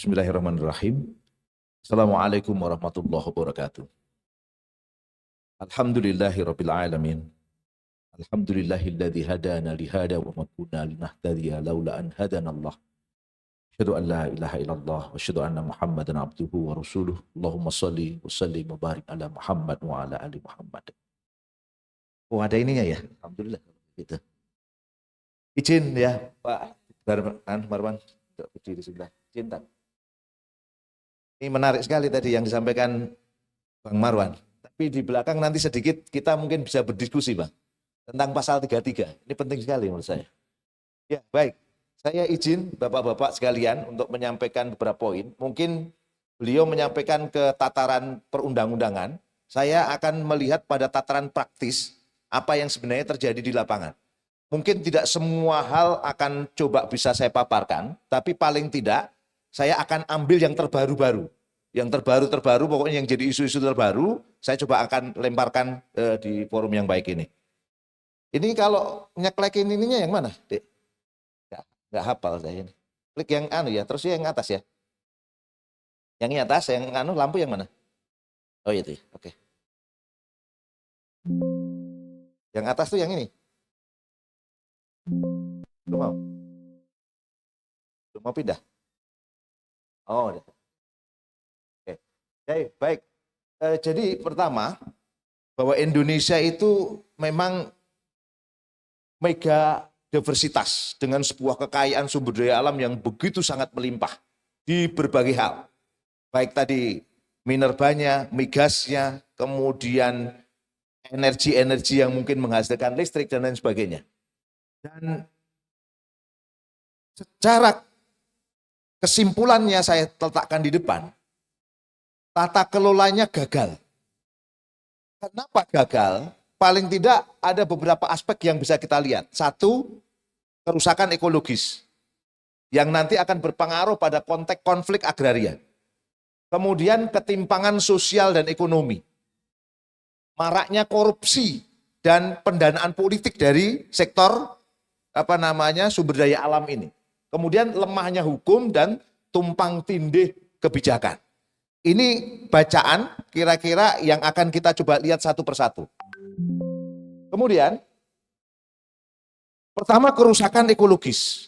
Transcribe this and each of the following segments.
Bismillahirrahmanirrahim. Assalamualaikum warahmatullahi wabarakatuh. Alhamdulillahirabbil alamin. Alhamdulillahilladzi hadana lihada wa ma kunna linahtadiya laula an hadanallah. Asyhadu an la ilaha illallah wa asyhadu anna Muhammadan abduhu wa rasuluh. Allahumma shalli wa sallim wa barik ala Muhammad wa ala ali Muhammad. Oh, ada ininya ya. Alhamdulillah gitu. Izin ya, Pak Marwan, untuk berdiri di sebelah. Izin tak? Ini menarik sekali tadi yang disampaikan Bang Marwan. Tapi di belakang nanti sedikit kita mungkin bisa berdiskusi, Bang, tentang pasal 33. Ini penting sekali menurut saya. Ya, baik. Saya izin Bapak-bapak sekalian untuk menyampaikan beberapa poin. Mungkin beliau menyampaikan ke tataran perundang-undangan. Saya akan melihat pada tataran praktis apa yang sebenarnya terjadi di lapangan. Mungkin tidak semua hal akan coba bisa saya paparkan, tapi paling tidak saya akan ambil yang terbaru-baru. Yang terbaru-terbaru, pokoknya yang jadi isu-isu terbaru, saya coba akan lemparkan di forum yang baik ini. Ini kalau nyeklekin ininya yang mana, Dek? Nggak hafal saya ini. Klik yang anu ya, terus yang atas ya. Yang atas, yang anu lampu yang mana? Oh itu ya, oke. Yang atas tuh yang ini. Belum mau? Belum mau pindah? Oh, udah. Oke. Baik. Jadi pertama, bahwa Indonesia itu memang mega diversitas dengan sebuah kekayaan sumber daya alam yang begitu sangat melimpah di berbagai hal. Baik tadi minerbannya, migasnya, kemudian energi-energi yang mungkin menghasilkan listrik dan lain sebagainya. Dan secara kesimpulannya saya letakkan di depan, tata kelolanya gagal. Kenapa gagal? Paling tidak ada beberapa aspek yang bisa kita lihat. Satu, kerusakan ekologis yang nanti akan berpengaruh pada konteks konflik agraria. Kemudian ketimpangan sosial dan ekonomi. Maraknya korupsi dan pendanaan politik dari sektor sumber daya alam ini. Kemudian lemahnya hukum dan tumpang tindih kebijakan. Ini bacaan kira-kira yang akan kita coba lihat satu persatu. Kemudian, pertama kerusakan ekologis.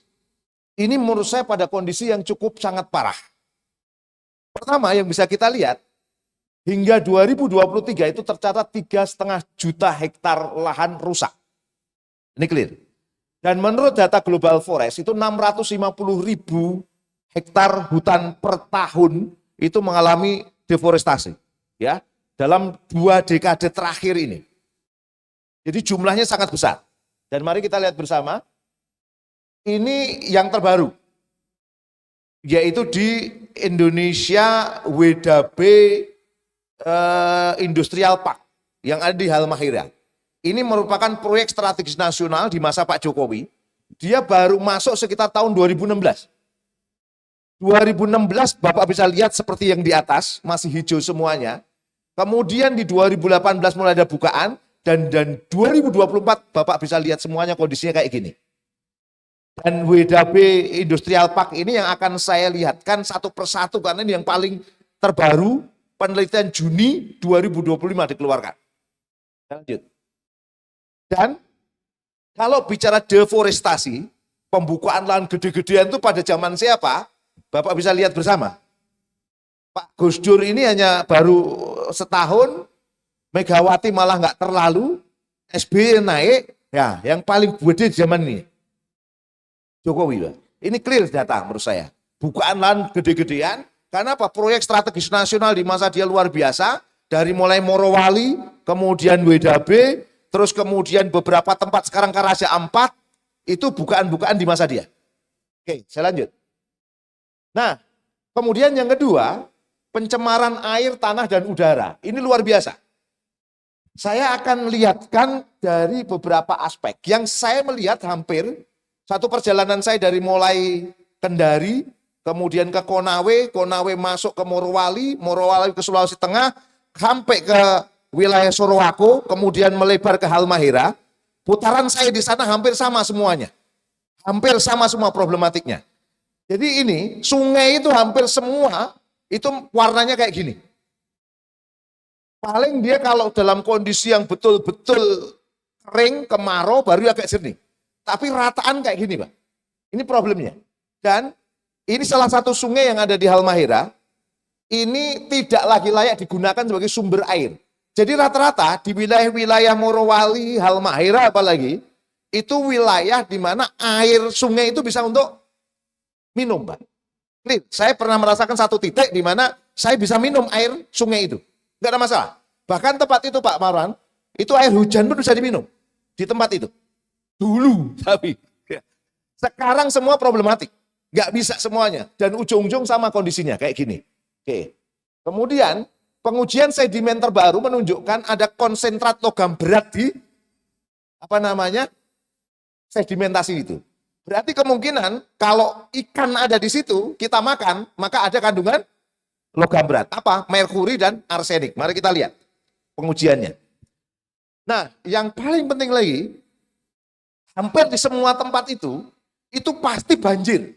Ini menurut saya pada kondisi yang cukup sangat parah. Pertama yang bisa kita lihat, hingga 2023 itu tercatat 3,5 juta hektar lahan rusak. Ini clear. Dan menurut data Global Forest itu 650.000 hektar hutan per tahun itu mengalami deforestasi, ya, dalam 2 dekade terakhir ini. Jadi jumlahnya sangat besar. Dan mari kita lihat bersama, ini yang terbaru, yaitu di Indonesia WDB Industrial Park yang ada di Halmahera. Ini merupakan proyek strategis nasional di masa Pak Jokowi. Dia baru masuk sekitar tahun 2016. 2016 Bapak bisa lihat seperti yang di atas, masih hijau semuanya. Kemudian di 2018 mulai ada bukaan, dan 2024 Bapak bisa lihat semuanya kondisinya kayak gini. Dan WDB Industrial Park ini yang akan saya lihatkan satu persatu karena ini yang paling terbaru, penelitian Juni 2025 dikeluarkan. Lanjut. Dan kalau bicara deforestasi, pembukaan lahan gede-gedean itu pada zaman siapa? Bapak bisa lihat bersama. Pak Gus Dur ini hanya baru setahun, Megawati malah nggak terlalu, SBY naik, ya yang paling gede di zaman ini. Jokowi, Pak. Ini clear data menurut saya. Bukaan lahan gede-gedean, karena apa? Proyek strategis nasional di masa dia luar biasa, dari mulai Morowali, kemudian WDB, terus kemudian beberapa tempat sekarang Karaja 4, itu bukaan-bukaan di masa dia. Oke, saya lanjut. Nah, kemudian yang kedua, pencemaran air, tanah, dan udara. Ini luar biasa. Saya akan lihatkan dari beberapa aspek. Yang saya melihat hampir, satu perjalanan saya dari mulai Kendari, kemudian ke Konawe, Konawe masuk ke Morowali, Morowali ke Sulawesi Tengah, sampai ke wilayah Sorowako, kemudian melebar ke Halmahera. Putaran saya di sana hampir sama semuanya. Hampir sama semua problematiknya. Jadi ini sungai itu hampir semua itu warnanya kayak gini. Paling dia kalau dalam kondisi yang betul-betul kering, kemarau, baru agak jernih. Tapi rataan kayak gini, Pak. Ini problemnya. Dan ini salah satu sungai yang ada di Halmahera, ini tidak lagi layak digunakan sebagai sumber air. Jadi rata-rata di wilayah-wilayah Morowali, Halmahera apalagi, itu wilayah di mana air sungai itu bisa untuk minum, Pak. Nih, saya pernah merasakan satu titik di mana saya bisa minum air sungai itu. Enggak ada masalah. Bahkan tempat itu Pak Marwan, itu air hujan pun bisa diminum di tempat itu. Dulu, tapi sekarang semua problematik. Nggak bisa semuanya. Dan ujung-ujung sama kondisinya, kayak gini. Oke. Kemudian, pengujian sedimen terbaru menunjukkan ada konsentrat logam berat di, sedimentasi itu. Berarti kemungkinan kalau ikan ada di situ, kita makan, maka ada kandungan logam berat. Apa? Merkuri dan arsenik. Mari kita lihat pengujiannya. Nah, yang paling penting lagi, hampir di semua tempat itu pasti banjir.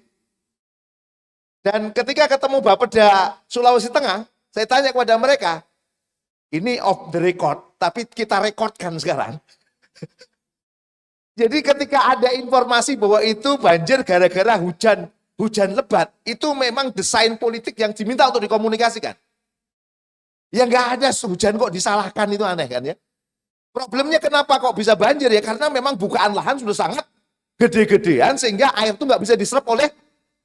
Dan ketika ketemu Bapeda Sulawesi Tengah, saya tanya kepada mereka, ini off the record, tapi kita rekodkan sekarang. Jadi ketika ada informasi bahwa itu banjir gara-gara hujan lebat, itu memang desain politik yang diminta untuk dikomunikasikan. Ya nggak ada hujan kok disalahkan, itu aneh kan ya. Problemnya kenapa kok bisa banjir ya? Karena memang bukaan lahan sudah sangat gede-gedean sehingga air itu nggak bisa diserap oleh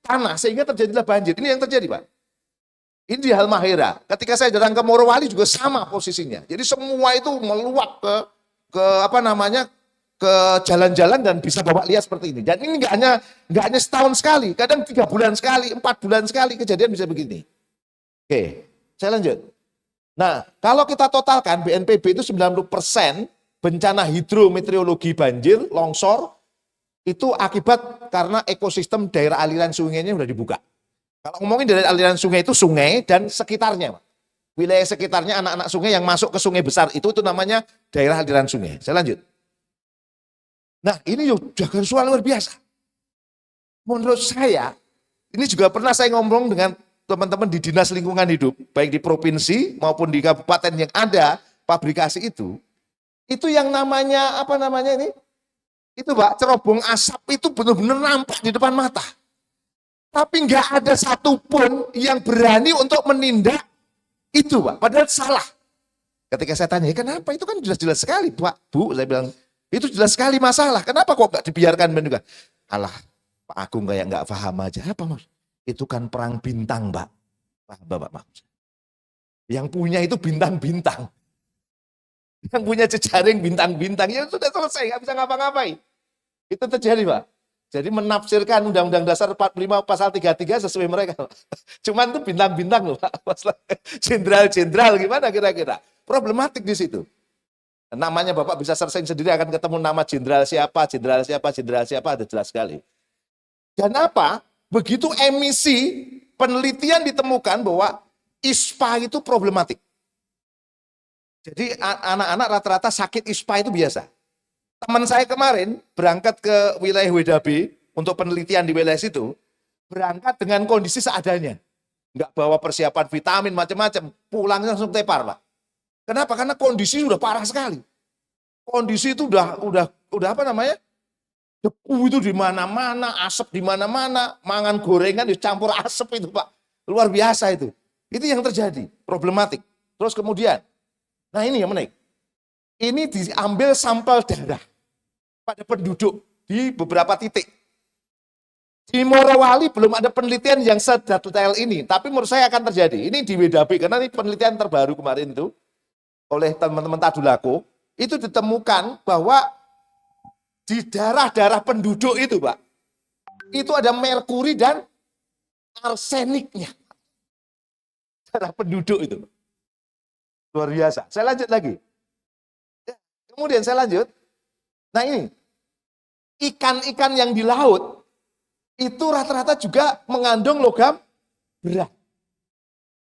tanah sehingga terjadilah banjir. Ini yang terjadi, Pak. Ini di Halmahera. Ketika saya datang ke Morowali juga sama posisinya. Jadi semua itu meluap ke jalan-jalan dan bisa bawa lihat seperti ini. Dan ini nggak hanya setahun sekali, kadang 3 bulan sekali, 4 bulan sekali kejadian bisa begini. Oke, saya lanjut. Nah, kalau kita totalkan BNPB itu 90% bencana hidrometeorologi banjir, longsor, itu akibat karena ekosistem daerah aliran sungainya sudah dibuka. Kalau ngomongin dari aliran sungai itu sungai dan sekitarnya. Wilayah sekitarnya anak-anak sungai yang masuk ke sungai besar itu namanya daerah aliran sungai. Saya lanjut. Nah, ini juga soal luar biasa. Menurut saya, ini juga pernah saya ngomong dengan teman-teman di Dinas Lingkungan Hidup, baik di provinsi maupun di kabupaten yang ada pabrikasi itu yang namanya, itu Pak, cerobong asap itu benar-benar nampak di depan mata. Tapi nggak ada satupun yang berani untuk menindak itu, Pak. Padahal salah. Ketika saya tanya, kenapa? Itu kan jelas-jelas sekali, Pak, Bu, saya bilang, itu jelas sekali masalah. Kenapa kok nggak dibiarkan juga? Alah, Pak Agung kayak nggak paham aja. Apa mas? Itu kan perang bintang, Pak. Paham Bapak maksud? Yang punya itu bintang-bintang. Yang punya jejaring bintang-bintang. Ya sudah selesai, nggak bisa ngapa-ngapain. Itu terjadi, Pak. Jadi menafsirkan Undang-Undang Dasar 45 pasal 33 sesuai mereka. Cuman itu bintang-bintang loh, Pak. Jenderal-jenderal gimana kira-kira? Problematik di situ. Namanya Bapak bisa searching sendiri akan ketemu nama jenderal siapa, ada jelas sekali. Dan apa? Begitu emisi, penelitian ditemukan bahwa ISPA itu problematik. Jadi anak-anak rata-rata sakit ISPA itu biasa. Teman saya kemarin berangkat ke wilayah WDB untuk penelitian di wilayah situ, berangkat dengan kondisi seadanya. Enggak bawa persiapan vitamin macam-macam, pulangnya langsung tepar, Pak. Kenapa? Karena kondisi sudah parah sekali. Kondisi itu udah debu itu di mana-mana, asap di mana-mana, mangan gorengan dicampur asap itu, Pak. Luar biasa itu. Itu yang terjadi, problematik. Terus kemudian, nah ini yang menarik. Ini diambil sampel darah pada penduduk di beberapa titik. Di Morowali belum ada penelitian yang sedetail ini, tapi menurut saya akan terjadi. Ini di WDB, karena ini penelitian terbaru kemarin itu, oleh teman-teman Tadulako, itu ditemukan bahwa di darah-darah penduduk itu, Pak, itu ada merkuri dan arseniknya. Darah penduduk itu. Luar biasa. Saya lanjut lagi. Kemudian saya lanjut. Nah ini, ikan-ikan yang di laut, itu rata-rata juga mengandung logam berat.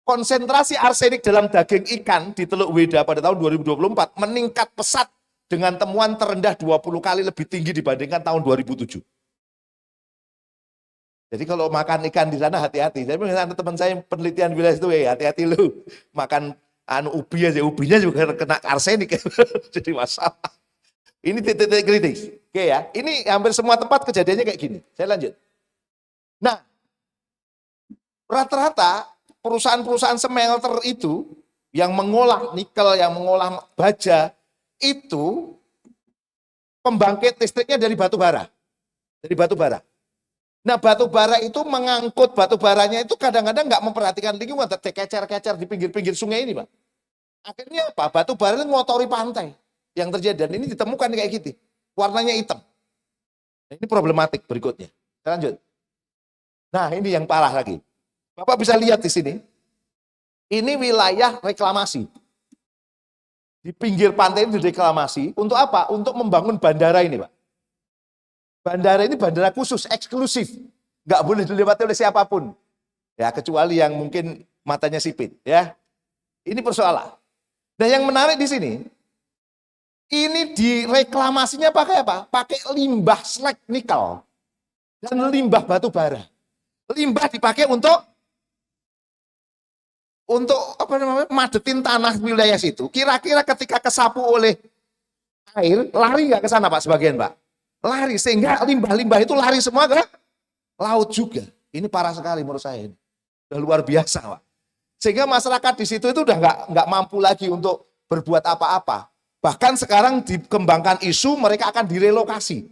Konsentrasi arsenik dalam daging ikan di Teluk Weda pada tahun 2024 meningkat pesat dengan temuan terendah 20 kali lebih tinggi dibandingkan tahun 2007. Jadi kalau makan ikan di sana hati-hati. Jadi ada teman saya penelitian wilayah itu, hati-hati lu makan ubi aja, ubinya juga kena arsenik. Jadi masalah. Ini titik-titik kritis. Oke ya, ini hampir semua tempat kejadiannya kayak gini. Saya lanjut. Nah, rata-rata perusahaan-perusahaan smelter itu yang mengolah nikel, yang mengolah baja, itu pembangkit listriknya dari batu bara. Dari batu bara. Nah, batu bara itu mengangkut batu baranya itu kadang-kadang nggak memperhatikan lingkungan, terkecer-kecer di pinggir-pinggir sungai ini, Pak. Akhirnya apa? Batu bara itu ngotori pantai yang terjadi. Dan ini ditemukan kayak gitu. Warnanya hitam. Nah, ini problematik berikutnya. Kita lanjut. Nah, ini yang parah lagi. Bapak bisa lihat di sini. Ini wilayah reklamasi. Di pinggir pantai ini direklamasi. Untuk apa? Untuk membangun bandara ini, Pak. Bandara ini bandara khusus, eksklusif. Nggak boleh dilewati oleh siapapun. Ya, kecuali yang mungkin matanya sipit. Ya, ini persoalan. Nah, yang menarik di sini, ini direklamasinya pakai apa? Pakai limbah slag nikel dan limbah batu bara. Limbah dipakai untuk apa namanya, madetin tanah wilayah situ. Kira-kira ketika kesapu oleh air, lari nggak ke sana, Pak, sebagian, Pak? Lari, sehingga limbah-limbah itu lari semua ke laut juga. Ini parah sekali menurut saya. Udah luar biasa, Pak. Sehingga masyarakat di situ itu udah nggak mampu lagi untuk berbuat apa-apa. Bahkan sekarang dikembangkan isu mereka akan direlokasi.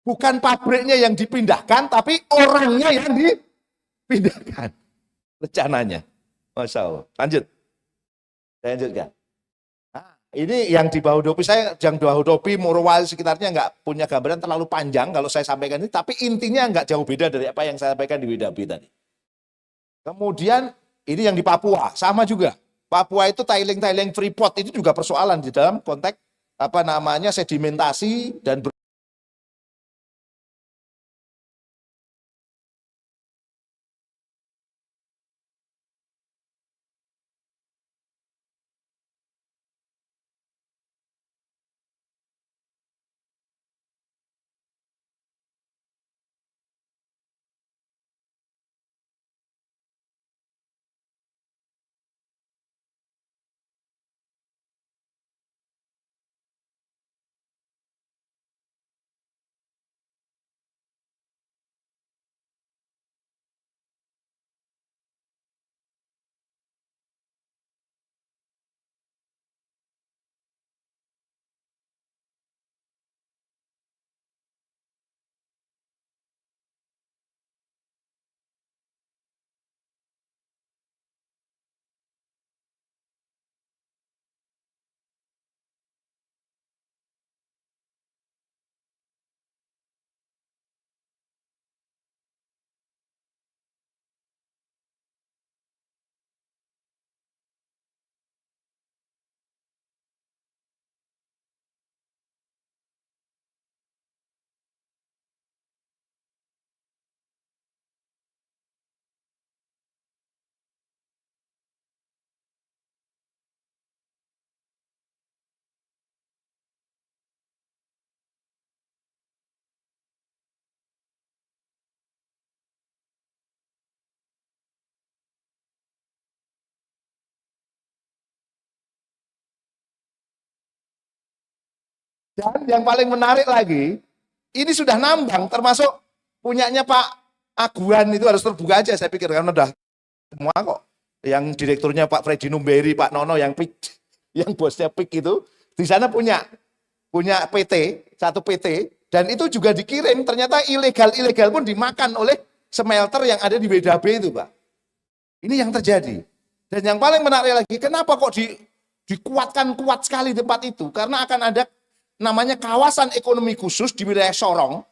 Bukan pabriknya yang dipindahkan, tapi orangnya yang dipindahkan. Rencananya. Masya Allah. Lanjut. Saya lanjutkan. Ini yang di Bahodopi, saya yang Bahodopi, Morowali sekitarnya nggak punya gambaran terlalu panjang kalau saya sampaikan ini, tapi intinya nggak jauh beda dari apa yang saya sampaikan di Widabi tadi. Kemudian ini yang di Papua, sama juga. Papua itu tiling-tiling freeport itu juga persoalan di dalam konteks apa namanya sedimentasi dan yang paling menarik lagi, ini sudah nambang termasuk punyanya Pak Aguan itu harus terbuka aja saya pikir karena udah semua kok. Yang direkturnya Pak Freddy Numberi, Pak Nono yang PIK, yang bosnya PIK itu di sana punya PT, satu PT dan itu juga dikirim ternyata ilegal pun dimakan oleh smelter yang ada di WDB itu, Pak. Ini yang terjadi. Dan yang paling menarik lagi, kenapa kok dikuatkan kuat sekali tempat itu? Karena akan ada namanya kawasan ekonomi khusus di wilayah Sorong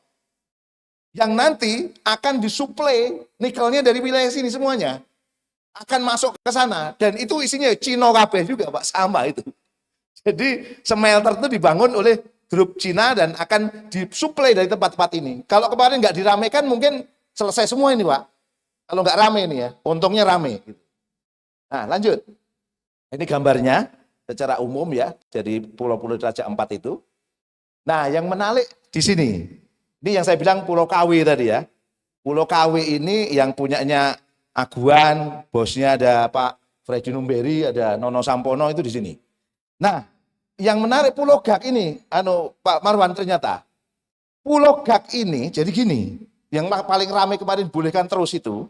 yang nanti akan disuplai nikelnya dari wilayah sini semuanya akan masuk ke sana dan itu isinya Cino kabeh juga, Pak, sama itu. Jadi smelter itu dibangun oleh grup Cina dan akan disuplai dari tempat-tempat ini. Kalau kemarin nggak diramaikan mungkin selesai semua ini, Pak. Kalau nggak rame ini ya, untungnya rame. Nah, lanjut. Ini gambarnya secara umum ya, jadi pulau-pulau Raja Ampat itu. Nah, yang menarik di sini, ini yang saya bilang Pulau Kawi tadi ya. Pulau KW ini yang punyanya Aguan, bosnya ada Pak Freddy Numberi, ada Nono Sampono itu di sini. Nah, yang menarik Pulau Gak ini, Pak Marwan, ternyata Pulau Gak ini jadi gini, yang paling ramai kemarin bolehkan terus itu,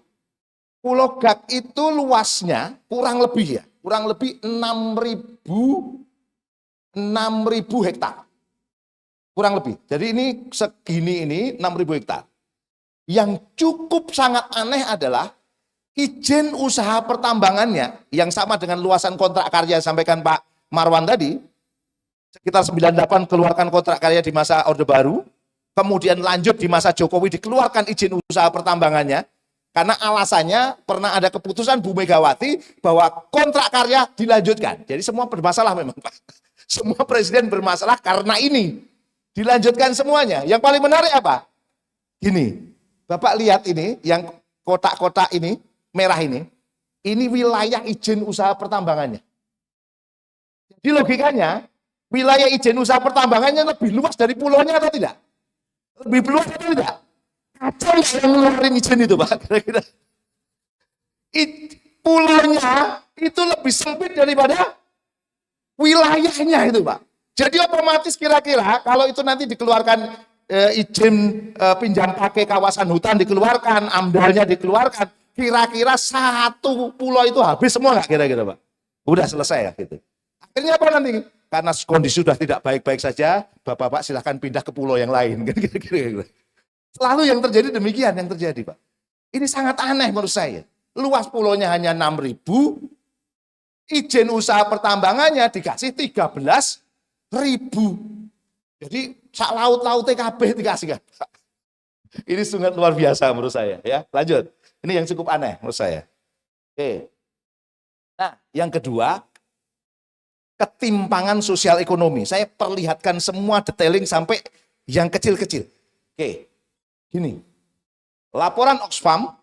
Pulau Gak itu luasnya kurang lebih 6.000 hektar. Kurang lebih. Jadi ini segini ini 6.000 hektar. Yang cukup sangat aneh adalah izin usaha pertambangannya yang sama dengan luasan kontrak karya yang sampaikan Pak Marwan tadi, sekitar 98 keluarkan kontrak karya di masa Orde Baru, kemudian lanjut di masa Jokowi dikeluarkan izin usaha pertambangannya, karena alasannya pernah ada keputusan Bu Megawati bahwa kontrak karya dilanjutkan. Jadi semua bermasalah memang Pak. Semua presiden bermasalah karena ini. Dilanjutkan semuanya. Yang paling menarik apa? Gini, Bapak lihat ini, yang kotak-kotak ini, merah ini wilayah izin usaha pertambangannya. Jadi logikanya, wilayah izin usaha pertambangannya lebih luas dari pulaunya atau tidak? Lebih luas atau tidak? Kacau yang ngeluarin izin itu Pak, kira-kira. Pulaunya itu lebih sempit daripada wilayahnya itu Pak. Jadi otomatis kira-kira kalau itu nanti dikeluarkan izin pinjam pakai kawasan hutan dikeluarkan, AMDAL-nya dikeluarkan, kira-kira satu pulau itu habis semua nggak kira-kira Pak? Udah selesai ya gitu. Akhirnya apa nanti? Karena kondisi sudah tidak baik-baik saja, Bapak-bapak silahkan pindah ke pulau yang lain. Kira-kira. Selalu yang terjadi demikian yang terjadi Pak. Ini sangat aneh menurut saya. Luas pulaunya hanya 6.000, izin usaha pertambangannya dikasih 13.000. Jadi sak laut-laut TKB dikasih kan. Ini sangat luar biasa menurut saya ya. Lanjut. Ini yang cukup aneh menurut saya. Oke. Nah, yang kedua, ketimpangan sosial ekonomi. Saya perlihatkan semua detailing sampai yang kecil-kecil. Oke. Gini. Laporan Oxfam,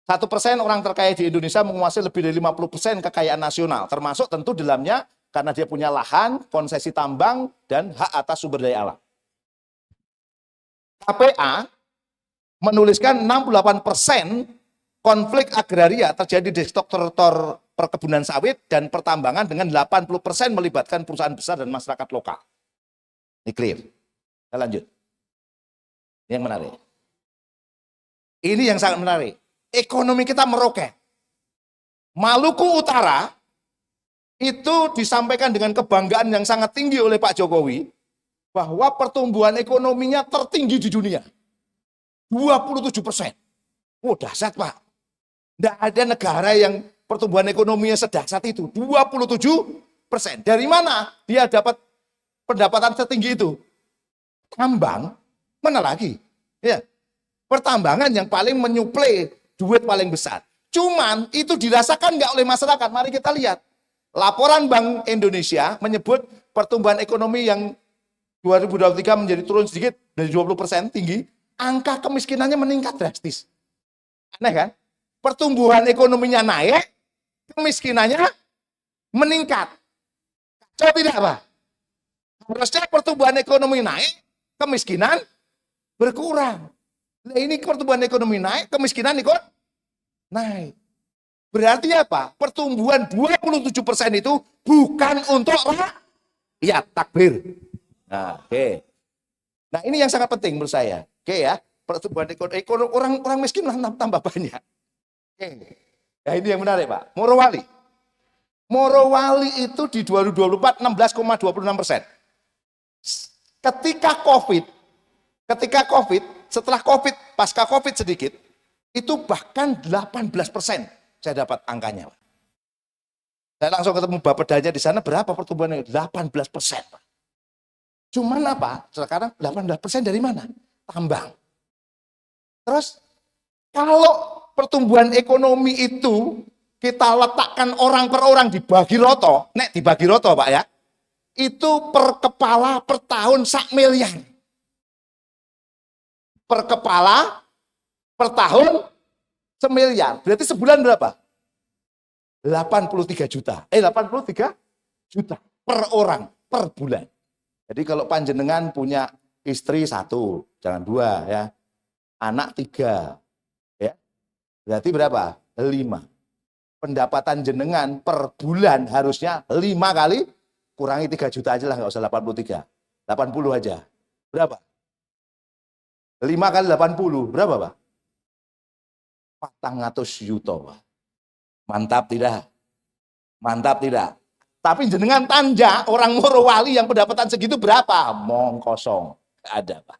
1% orang terkaya di Indonesia menguasai lebih dari 50% kekayaan nasional, termasuk tentu dalamnya karena dia punya lahan, konsesi tambang, dan hak atas sumber daya alam. KPA menuliskan 68% konflik agraria terjadi di sektor perkebunan sawit dan pertambangan dengan 80% melibatkan perusahaan besar dan masyarakat lokal. Ini clear. Kita lanjut. Ini yang menarik. Ini yang sangat menarik. Ekonomi kita meroket. Maluku Utara itu disampaikan dengan kebanggaan yang sangat tinggi oleh Pak Jokowi bahwa pertumbuhan ekonominya tertinggi di dunia. 27%. Oh, dahsyat Pak. Tidak ada negara yang pertumbuhan ekonominya sedahsyat itu. 27%. Dari mana dia dapat pendapatan setinggi itu? Tambang, mana lagi? Ya, pertambangan yang paling menyuplai duit paling besar. Cuman itu dirasakan nggak oleh masyarakat. Mari kita lihat. Laporan Bank Indonesia menyebut pertumbuhan ekonomi yang 2023 menjadi turun sedikit dari 20% tinggi, angka kemiskinannya meningkat drastis. Aneh kan? Pertumbuhan ekonominya naik, kemiskinannya meningkat. Coba tidak apa? Harusnya pertumbuhan ekonomi naik, kemiskinan berkurang. Nah, ini pertumbuhan ekonomi naik, kemiskinan ikut naik. Berarti apa? Pertumbuhan 27% itu bukan untuk rakyat, takbir. Nah, oke. Nah, ini yang sangat penting menurut saya. Oke ya, pertumbuhan ekonomi orang miskin tambah banyak. Oke. Nah, ini yang menarik, Pak. Morowali. Morowali itu di 2024 16,26%. Ketika COVID, setelah COVID, pasca COVID sedikit, itu bahkan 18%. Saya dapat angkanya. Saya langsung ketemu Bapedanya di sana, berapa pertumbuhannya? 18%. Cuman apa? Sekarang 18% dari mana? Tambang. Terus, kalau pertumbuhan ekonomi itu kita letakkan orang per orang dibagi roto, dibagi roto Pak ya, itu per kepala per tahun 1 miliar. Per kepala per tahun 1 miliar. Berarti sebulan berapa? 83 juta. 83 juta per orang per bulan. Jadi kalau panjenengan punya istri 1, jangan 2 ya. Anak 3, Berarti berapa? 5. Pendapatan jenengan per bulan harusnya 5 kali, kurangi 3 juta aja lah, nggak usah 83. 80 aja. Berapa? 5 kali 80, berapa Pak? 400 juta Pak. Mantap tidak? Mantap tidak? Tapi jenengan tanja orang Morowali yang pendapatan segitu berapa? Mong kosong. Nggak ada Pak.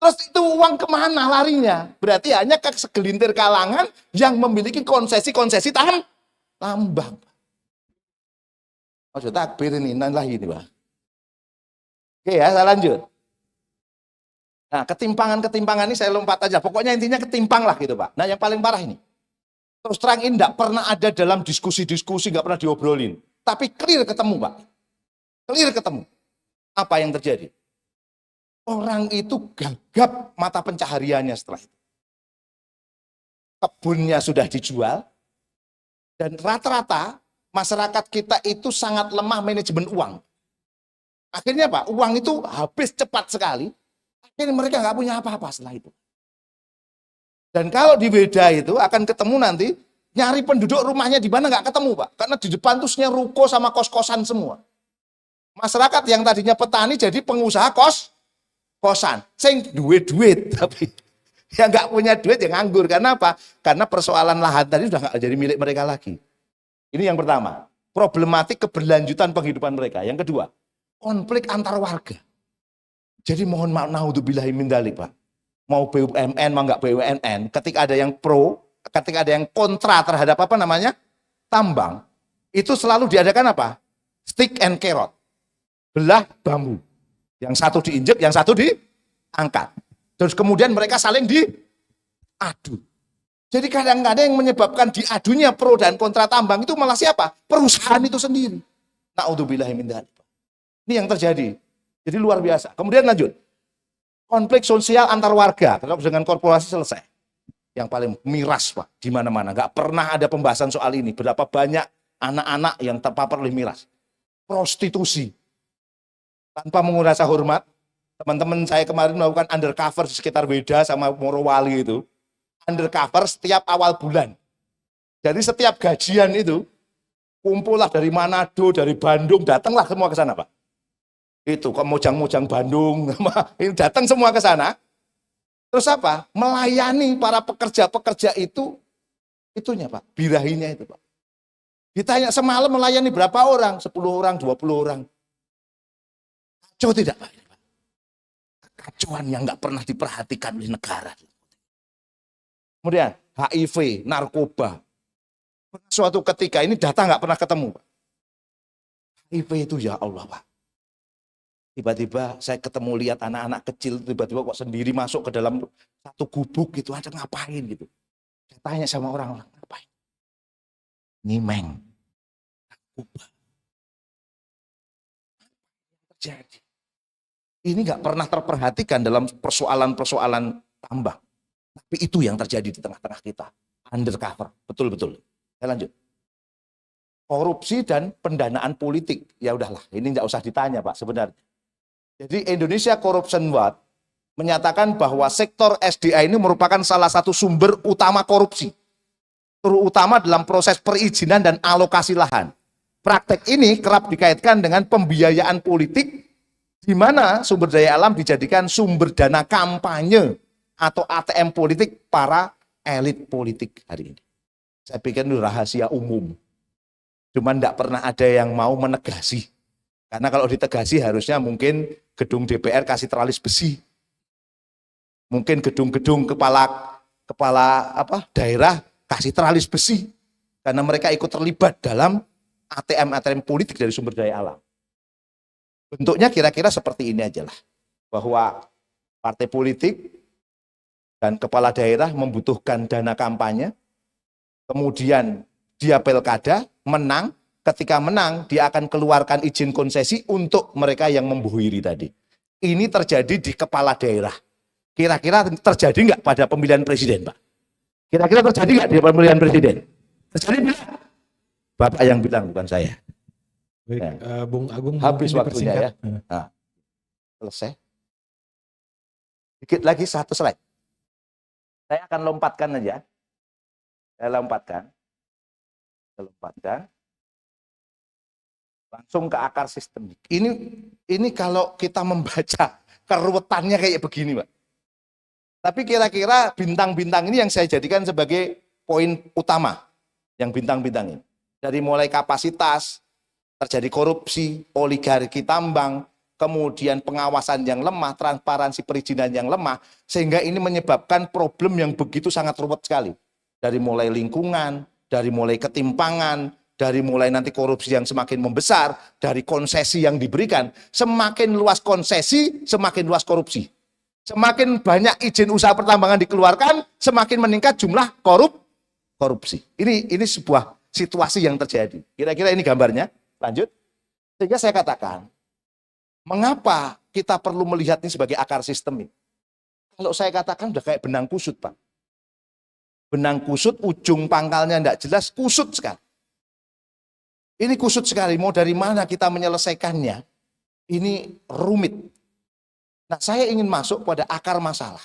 Terus itu uang kemana larinya? Berarti hanya ke segelintir kalangan yang memiliki konsesi-konsesi tambang. Oh, takbir ini, lagi ini Pak. Oke ya, saya lanjut. Nah, ketimpangan ini saya lompat aja. Pokoknya intinya ketimpang lah gitu Pak. Nah, yang paling parah ini. Terus terang ini enggak pernah ada dalam diskusi-diskusi, nggak pernah diobrolin. Tapi clear ketemu Pak. Clear ketemu. Apa yang terjadi? Orang itu gagap mata pencahariannya setelah itu. Kebunnya sudah dijual. Dan rata-rata masyarakat kita itu sangat lemah manajemen uang. Akhirnya Pak, uang itu habis cepat sekali. Akhirnya mereka nggak punya apa-apa setelah itu. Dan kalau di Beda itu akan ketemu nanti, nyari penduduk rumahnya di mana nggak ketemu Pak. Karena di depan tuh ruko sama kos-kosan semua. Masyarakat yang tadinya petani jadi pengusaha kosan. Sing duit, tapi yang nggak punya duit yang nganggur. Karena apa? Karena persoalan lahan tadi sudah nggak jadi milik mereka lagi. Ini yang pertama. Problematik keberlanjutan penghidupan mereka. Yang kedua, konflik antar warga. Jadi mohon maaf, naudzubillahi min dzalik Pak. Mau BUMN, mau nggak BUMN, ketika ada yang pro, ketika ada yang kontra terhadap apa namanya tambang, itu selalu diadakan apa? Stick and carrot, belah bambu. Yang satu diinjek, yang satu diangkat. Terus kemudian mereka saling diadu. Jadi kadang-kadang yang menyebabkan diadunya pro dan kontra tambang itu malah siapa? Perusahaan itu sendiri. Naudzubillahi min dzalik. Ini yang terjadi. Jadi luar biasa. Kemudian lanjut. Konflik sosial antar warga, kalau dengan korporasi selesai. Yang paling miras Pak, di mana-mana. Nggak pernah ada pembahasan soal ini. Berapa banyak anak-anak yang terpapar oleh miras. Prostitusi. Tanpa mengurangi rasa hormat, teman-teman saya kemarin melakukan undercover di sekitar Beda sama Morowali itu. Undercover setiap awal bulan. Jadi setiap gajian itu, kumpullah dari Manado, dari Bandung, datanglah semua ke sana Pak. Itu ke Mojang-Mojang Bandung, ini datang semua ke sana. Terus apa? Melayani para pekerja-pekerja itu, itunya Pak, birahinya itu Pak. Ditanya semalam melayani berapa orang? 10 orang, 20 orang. Kacau tidak Pak? Kekacauan yang nggak pernah diperhatikan oleh negara. Kemudian HIV, narkoba. Suatu ketika ini data nggak pernah ketemu Pak. HIV itu ya Allah Pak. Tiba-tiba saya ketemu lihat anak-anak kecil tiba-tiba kok sendiri masuk ke dalam satu gubuk gitu aja ngapain gitu. Saya tanya sama orang-orang ngapain? Nyimeng. Narkoba. Terjadi. Ini nggak pernah terperhatikan dalam persoalan-persoalan tambang. Tapi itu yang terjadi di tengah-tengah kita. Undercover. Betul-betul. Saya lanjut. Korupsi dan pendanaan politik. Ya udahlah, ini nggak usah ditanya Pak sebenarnya. Jadi Indonesia Corruption Watch menyatakan bahwa sektor SDA ini merupakan salah satu sumber utama korupsi. Terutama dalam proses perizinan dan alokasi lahan. Praktek ini kerap dikaitkan dengan pembiayaan politik, di mana sumber daya alam dijadikan sumber dana kampanye atau ATM politik para elit politik hari ini. Saya pikir itu rahasia umum. Cuman tidak pernah ada yang mau menegasi. Karena kalau ditegasi harusnya mungkin gedung DPR kasih teralis besi. Mungkin gedung-gedung kepala daerah kasih teralis besi. Karena mereka ikut terlibat dalam ATM politik dari sumber daya alam. Bentuknya kira-kira seperti ini aja lah. Bahwa partai politik dan kepala daerah membutuhkan dana kampanye. Kemudian dia pilkada, menang. Ketika menang, dia akan keluarkan izin konsesi untuk mereka yang membuhiri tadi. Ini terjadi di kepala daerah. Kira-kira terjadi nggak pada pemilihan presiden, Pak? Kira-kira terjadi nggak di pemilihan presiden? Terjadi bilang. Bapak yang bilang, bukan saya. Baik, Bung Agung. Habis waktunya ya. Nah, selesai. Dikit lagi satu slide. Saya akan lompatkan aja. Saya lompatkan. Langsung ke akar sistemik. Ini kalau kita membaca keruwetannya kayak begini, Pak. Tapi kira-kira bintang-bintang ini yang saya jadikan sebagai poin utama, yang bintang-bintang ini. Dari mulai kapasitas, terjadi korupsi, oligarki tambang, kemudian pengawasan yang lemah, transparansi perizinan yang lemah, sehingga ini menyebabkan problem yang begitu sangat ruwet sekali. Dari mulai lingkungan, dari mulai ketimpangan, dari mulai nanti korupsi yang semakin membesar, dari konsesi yang diberikan, semakin luas konsesi, semakin luas korupsi. Semakin banyak izin usaha pertambangan dikeluarkan, semakin meningkat jumlah korupsi. Ini sebuah situasi yang terjadi. Kira-kira ini gambarnya. Lanjut. Sehingga saya katakan, mengapa kita perlu melihat ini sebagai akar sistemik? Kalau saya katakan udah kayak benang kusut, Pak. Benang kusut, ujung pangkalnya tidak jelas, kusut sekali. Ini kusut sekali, mau dari mana kita menyelesaikannya? Ini rumit. Nah, saya ingin masuk pada akar masalah.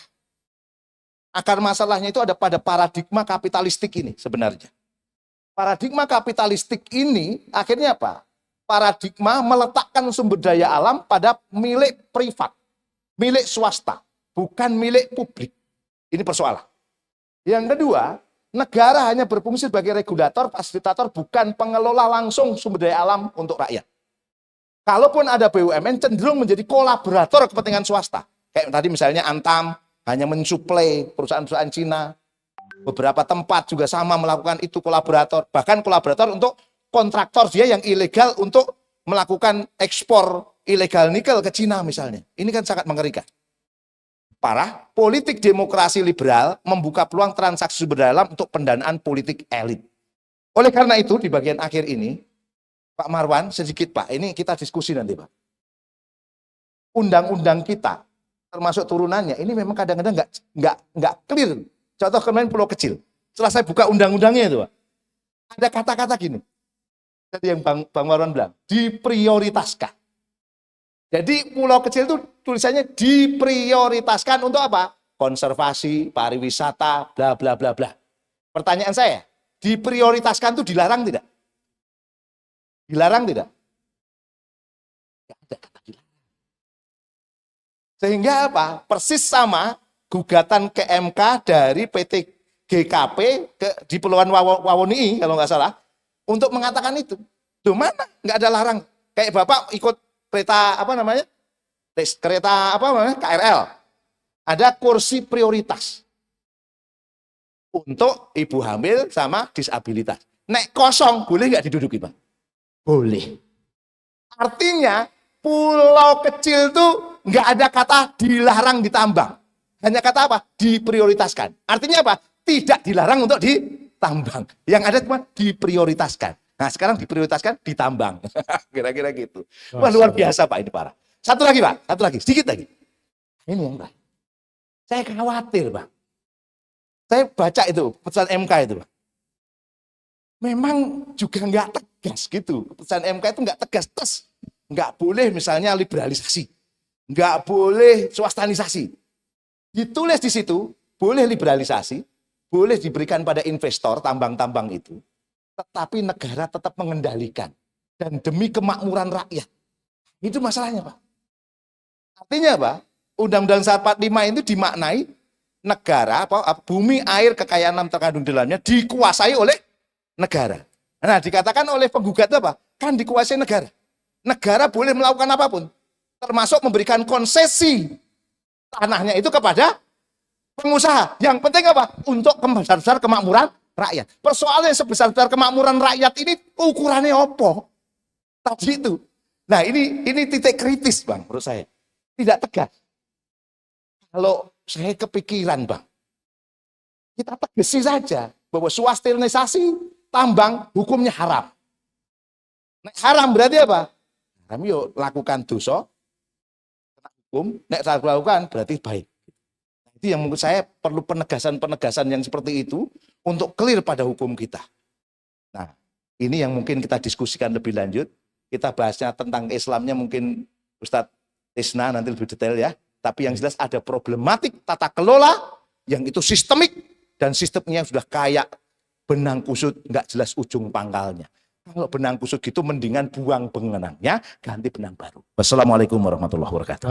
Akar masalahnya itu ada pada paradigma kapitalistik ini sebenarnya. Paradigma kapitalistik ini akhirnya apa? Paradigma meletakkan sumber daya alam pada milik privat, milik swasta, bukan milik publik. Ini persoalan. Yang kedua, negara hanya berfungsi sebagai regulator, fasilitator, bukan pengelola langsung sumber daya alam untuk rakyat. Kalaupun ada BUMN, cenderung menjadi kolaborator kepentingan swasta. Kayak tadi misalnya Antam hanya mensuplai perusahaan-perusahaan Cina. Beberapa tempat juga sama melakukan itu kolaborator. Bahkan kolaborator untuk kontraktor dia yang ilegal untuk melakukan ekspor ilegal nikel ke Cina misalnya. Ini kan sangat mengerikan. Parah, politik demokrasi liberal membuka peluang transaksi sumber daya alam untuk pendanaan politik elit. Oleh karena itu, di bagian akhir ini, Pak Marwan, sedikit Pak, ini kita diskusi nanti Pak. Undang-undang kita, termasuk turunannya, ini memang kadang-kadang nggak clear. Contoh kemarin Pulau Kecil. Setelah saya buka undang-undangnya itu Pak, ada kata-kata gini. Tadi yang Bang Marwan bilang, diprioritaskan. Jadi Pulau Kecil itu tulisannya diprioritaskan untuk apa? Konservasi, pariwisata, bla bla bla bla. Pertanyaan saya, diprioritaskan itu dilarang tidak? Dilarang tidak? Tidak ada kata dilarang. Sehingga apa? Persis sama gugatan ke MK dari PT GKP di Kepulauan Wawoni kalau nggak salah untuk mengatakan itu. Tuh mana? Nggak ada larang. Kayak Bapak ikut kereta apa namanya? Kereta apa namanya? KRL. Ada kursi prioritas untuk ibu hamil sama disabilitas. Nek kosong boleh nggak diduduki, Pak? Boleh. Artinya Pulau Kecil tuh nggak ada kata dilarang ditambang. Hanya kata apa? Diprioritaskan. Artinya apa? Tidak dilarang untuk ditambang. Yang ada cuma diprioritaskan. Nah sekarang diprioritaskan ditambang. Kira-kira gitu. Wah luar biasa Pak ini parah. Satu lagi Pak, satu lagi, sedikit lagi. Ini yang Pak. Saya khawatir Pak. Saya baca itu, putusan MK itu Pak. Memang juga nggak tegas gitu. Putusan MK itu nggak tegas. Nggak boleh misalnya liberalisasi. Nggak boleh swastanisasi. Ditulis di situ, boleh liberalisasi, boleh diberikan pada investor tambang-tambang itu. Tetapi negara tetap mengendalikan dan demi kemakmuran rakyat. Itu masalahnya, Pak. Artinya apa? Undang-Undang 145 itu dimaknai negara, bumi, air, kekayaan alam terkandung di dalamnya dikuasai oleh negara. Nah, dikatakan oleh penggugat apa? Kan dikuasai negara. Negara boleh melakukan apapun, termasuk memberikan konsesi tanahnya itu kepada pengusaha. Yang penting apa? Untuk sebesar-besar kemakmuran rakyat. Persoalannya sebesar-besar kemakmuran rakyat ini ukurannya apa? Tadi itu. Nah ini titik kritis Bang menurut saya. Tidak tegas. Kalau saya kepikiran Bang, kita tegesi saja bahwa swastinisasi tambang hukumnya haram. Nek haram berarti apa? Haram yuk lakukan dosa, hukum, nek lakukan berarti baik. Itu yang menurut saya perlu penegasan-penegasan yang seperti itu untuk clear pada hukum kita. Nah, ini yang mungkin kita diskusikan lebih lanjut. Kita bahasnya tentang Islamnya mungkin Ustadz Tisna nanti lebih detail ya. Tapi yang jelas ada problematik tata kelola yang itu sistemik dan sistemnya sudah kayak benang kusut nggak jelas ujung pangkalnya. Kalau benang kusut gitu mendingan buang benangnya, ganti benang baru. Wassalamualaikum warahmatullahi wabarakatuh.